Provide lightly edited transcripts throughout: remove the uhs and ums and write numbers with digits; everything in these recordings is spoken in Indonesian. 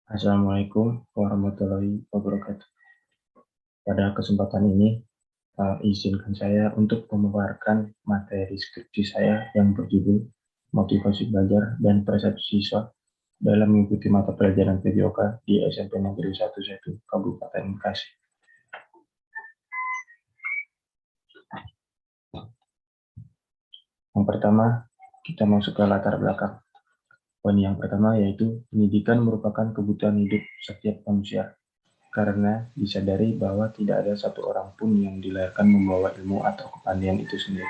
Assalamualaikum warahmatullahi wabarakatuh. Pada kesempatan ini, izinkan saya untuk memaparkan materi skripsi saya yang berjudul Motivasi Belajar dan Persepsi Siswa dalam mengikuti mata pelajaran PJOK di SMP Negeri 11 Kabupaten Bekasi. Yang pertama, kita masuk ke latar belakang. Poin yang pertama yaitu pendidikan merupakan kebutuhan hidup setiap manusia, karena disadari bahwa tidak ada satu orang pun yang dilahirkan membawa ilmu atau kepandaian itu sendiri.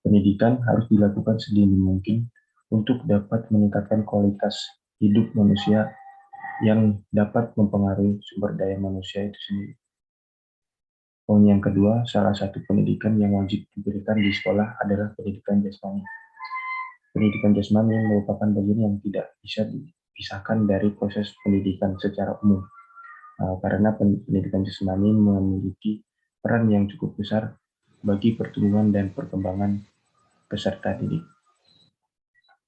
Pendidikan harus dilakukan sedini mungkin untuk dapat meningkatkan kualitas hidup manusia yang dapat mempengaruhi sumber daya manusia itu sendiri. Poin yang kedua, salah satu pendidikan yang wajib diberikan di sekolah adalah pendidikan jasmani. Pendidikan jasmani merupakan bagian yang tidak bisa dipisahkan dari proses pendidikan secara umum. Karena pendidikan jasmani memiliki peran yang cukup besar bagi pertumbuhan dan perkembangan peserta didik.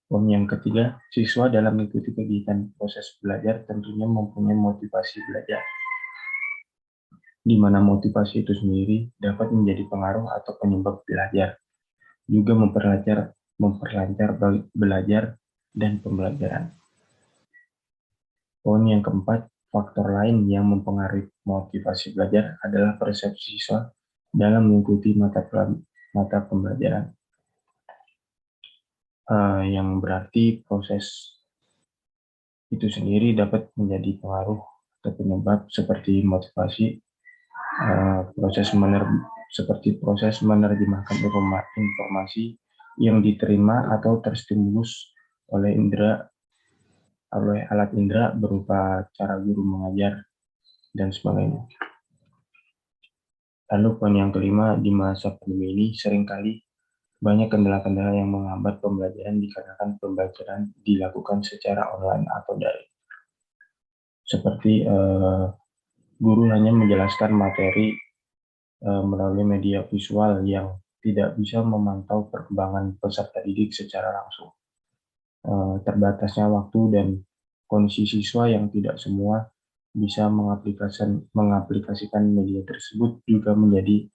Poin yang ketiga, siswa dalam mengikuti kegiatan proses belajar tentunya mempunyai motivasi belajar, di mana motivasi itu sendiri dapat menjadi pengaruh atau penyebab belajar, juga memperlancar belajar dan pembelajaran. Poin yang keempat, faktor lain yang mempengaruhi motivasi belajar adalah persepsi siswa dalam mengikuti mata pembelajaran, yang berarti proses itu sendiri dapat menjadi pengaruh atau penyebab seperti motivasi, proses menerjemahkan informasi yang diterima atau terstimulus oleh alat indera berupa cara guru mengajar dan sebagainya. Lalu poin yang kelima, di masa pandemi ini seringkali banyak kendala-kendala yang menghambat pembelajaran dikarenakan pembelajaran dilakukan secara online atau daring. Seperti guru hanya menjelaskan materi melalui media visual yang tidak bisa memantau perkembangan peserta didik secara langsung. Terbatasnya waktu dan kondisi siswa yang tidak semua bisa mengaplikasikan media tersebut juga menjadi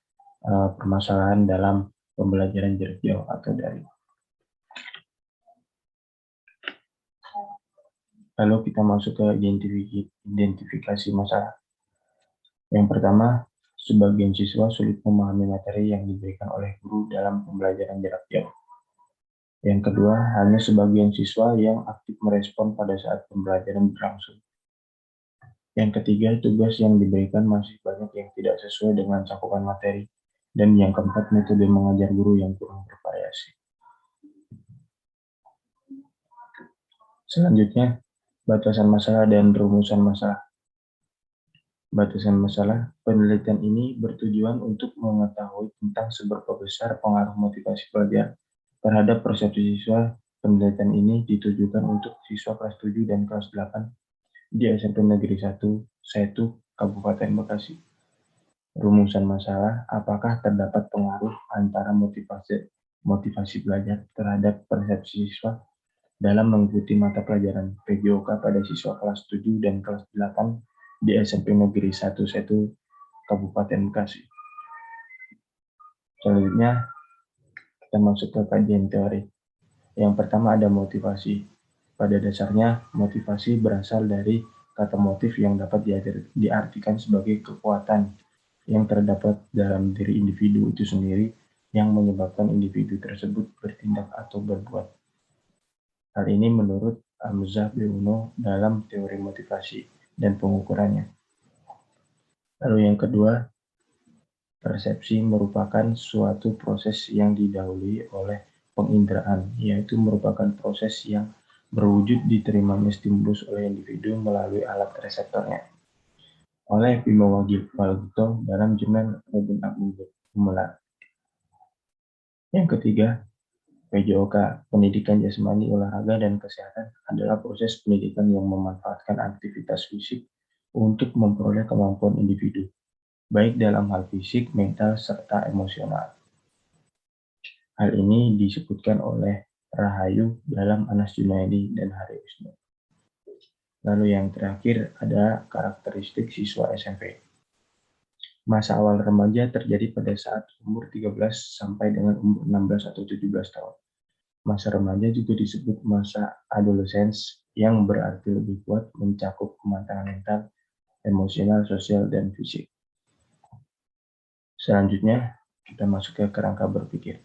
permasalahan dalam pembelajaran jarak jauh atau daring. Lalu kita masuk ke identifikasi masalah. Yang pertama, sebagian siswa sulit memahami materi yang diberikan oleh guru dalam pembelajaran jarak jauh. Yang kedua, hanya sebagian siswa yang aktif merespon pada saat pembelajaran berlangsung. Yang ketiga, tugas yang diberikan masih banyak yang tidak sesuai dengan cakupan materi. Dan yang keempat, metode mengajar guru yang kurang bervariasi. Selanjutnya, batasan masalah dan rumusan masalah. Batasan masalah, penelitian ini bertujuan untuk mengetahui tentang seberapa besar pengaruh motivasi belajar terhadap persepsi siswa. Penelitian ini ditujukan untuk siswa kelas 7 dan kelas 8 di SMP Negeri 1, Setu, Kabupaten Bekasi. Rumusan masalah, apakah terdapat pengaruh antara motivasi belajar terhadap persepsi siswa dalam mengikuti mata pelajaran PJOK pada siswa kelas 7 dan kelas 8 di SMP Negeri 1 Setu, Kabupaten Bekasi. Selanjutnya, kita masuk ke kajian teori. Yang pertama ada motivasi. Pada dasarnya, motivasi berasal dari kata motif yang dapat diartikan sebagai kekuatan yang terdapat dalam diri individu itu sendiri yang menyebabkan individu tersebut bertindak atau berbuat. Hal ini menurut Hamzah Beuno dalam teori motivasi dan pengukurannya. Lalu yang kedua, persepsi merupakan suatu proses yang didahului oleh penginderaan, yaitu merupakan proses yang berwujud diterimanya stimulus oleh individu melalui alat reseptornya. Oleh Bimo Wagito dalam jurnal Robin Gumelar. Yang ketiga, PJOK, pendidikan jasmani, olahraga, dan kesehatan adalah proses pendidikan yang memanfaatkan aktivitas fisik untuk memperoleh kemampuan individu, baik dalam hal fisik, mental, serta emosional. Hal ini disebutkan oleh Rahayu dalam Anas Junaidi dan Hari Wisnu. Lalu yang terakhir ada karakteristik siswa SMP. Masa awal remaja terjadi pada saat umur 13 sampai dengan umur 16 atau 17 tahun. Masa remaja juga disebut masa adolescence yang berarti lebih kuat mencakup kematangan mental, emosional, sosial, dan fisik. Selanjutnya, kita masuk ke kerangka berpikir.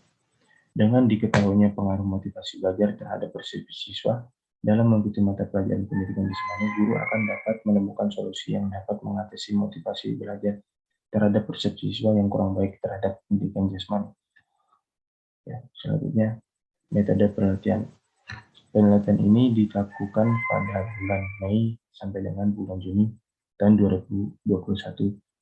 Dengan diketahuinya pengaruh motivasi belajar terhadap persepsi siswa, dalam mengikuti mata pelajaran pendidikan di sekolah, guru akan dapat menemukan solusi yang dapat mengatasi motivasi belajar terhadap persepsi siswa yang kurang baik terhadap pendidikan jasmani. Ya, selanjutnya, metode penelitian. Penelitian ini dilakukan pada bulan Mei sampai dengan bulan Juni tahun 2021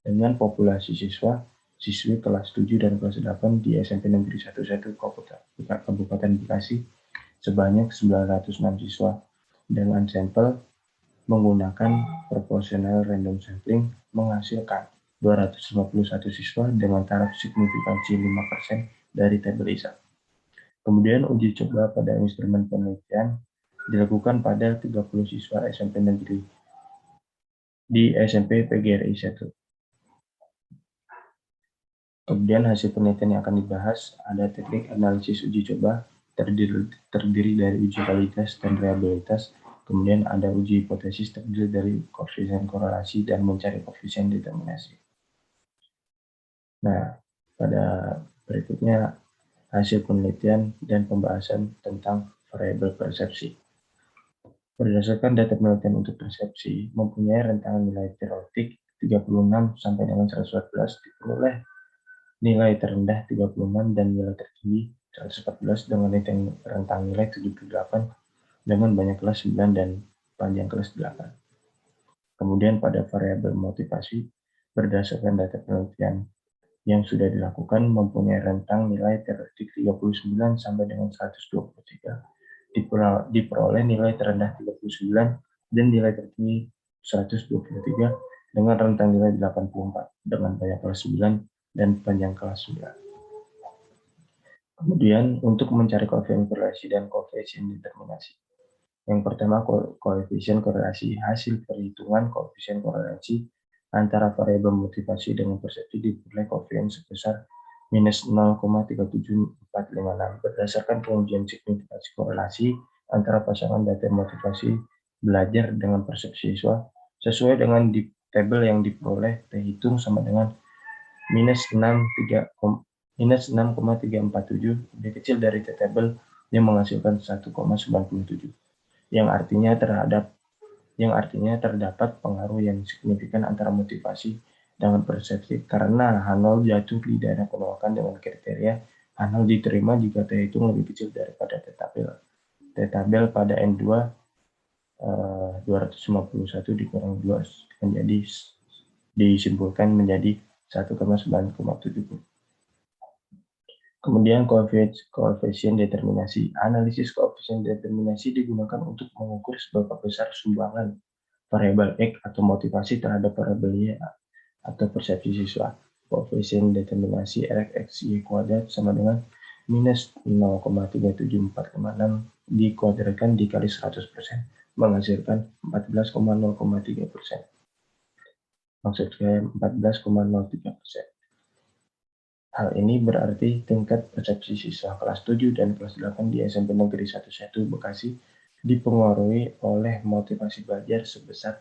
dengan populasi siswi kelas 7 dan kelas 8 di SMP Negeri 11 Kabupaten Bekasi sebanyak 906 siswa dengan sampel menggunakan proportional random sampling menghasilkan 251 siswa dengan taraf signifikansi 5% dari tabel ISA. Kemudian uji coba pada instrumen penelitian dilakukan pada 30 siswa SMP negeri di SMP PGRI 1. Kemudian hasil penelitian yang akan dibahas ada teknik analisis uji coba terdiri dari uji validitas dan reliabilitas. Kemudian ada uji hipotesis terdiri dari koefisien korelasi dan mencari koefisien determinasi. Nah, pada berikutnya hasil penelitian dan pembahasan tentang variabel persepsi. Berdasarkan data penelitian untuk persepsi, mempunyai rentangan nilai teoretik 36 sampai dengan 114 diperoleh nilai terendah 36 dan nilai tertinggi 114 dengan rentang nilai 78 dengan banyak kelas 9 dan panjang kelas 8. Kemudian pada variabel motivasi, berdasarkan data penelitian yang sudah dilakukan mempunyai rentang nilai teoretik 39 sampai dengan 123, diperoleh nilai terendah 39 dan nilai tertinggi 123 dengan rentang nilai 84 dengan banyak kelas 9 dan panjang kelas 9. Kemudian untuk mencari koefisien korelasi dan koefisien determinasi. Yang pertama, koefisien korelasi. Hasil perhitungan koefisien korelasi antara variabel motivasi dengan persepsi diperoleh koefisien sebesar minus 0,37456 berdasarkan pengujian signifikansi korelasi antara pasangan data motivasi belajar dengan persepsi siswa sesuai dengan di tabel yang diperoleh terhitung sama dengan minus 6,347 lebih kecil dari tabel yang menghasilkan 1,97 yang artinya terdapat pengaruh yang signifikan antara motivasi dengan persepsi karena H0 jatuh di daerah penolakan dengan kriteria H0 diterima jika terhitung lebih kecil daripada T-tabel pada N2 251 dikurang 2 menjadi disimpulkan menjadi 1,970. Kemudian koefisien determinasi. Analisis koefisien determinasi digunakan untuk mengukur seberapa besar sumbangan variabel X atau motivasi terhadap variabel Y atau persepsi siswa. Koefisien determinasi RX Y kuadrat sama dengan minus 0,37456 dikuadratkan dikali 100% menghasilkan 14,03%. Maksud saya 14,03%. Hal ini berarti tingkat persepsi siswa kelas 7 dan kelas 8 di SMP Negeri 11 Bekasi dipengaruhi oleh motivasi belajar sebesar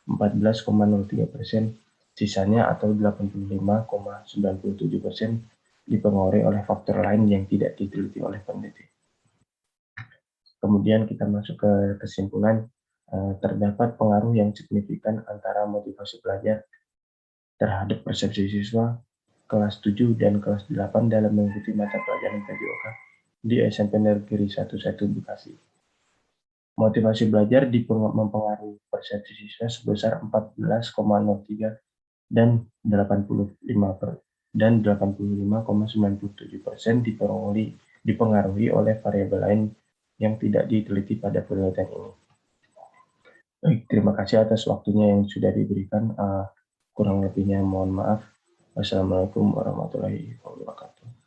14,03%, sisanya atau 85,97% dipengaruhi oleh faktor lain yang tidak diteliti oleh peneliti. Kemudian kita masuk ke kesimpulan, terdapat pengaruh yang signifikan antara motivasi belajar terhadap persepsi siswa kelas 7 dan kelas 8 dalam mengikuti mata pelajaran PJOK di SMP Negeri 11 Bekasi. Motivasi belajar mempengaruhi persepsi siswa sebesar 14,03 dan 85,97% dipengaruhi oleh variabel lain yang tidak diteliti pada penelitian ini. Baik, terima kasih atas waktunya yang sudah diberikan. Kurang lebihnya mohon maaf. Wassalamualaikum warahmatullahi wabarakatuh.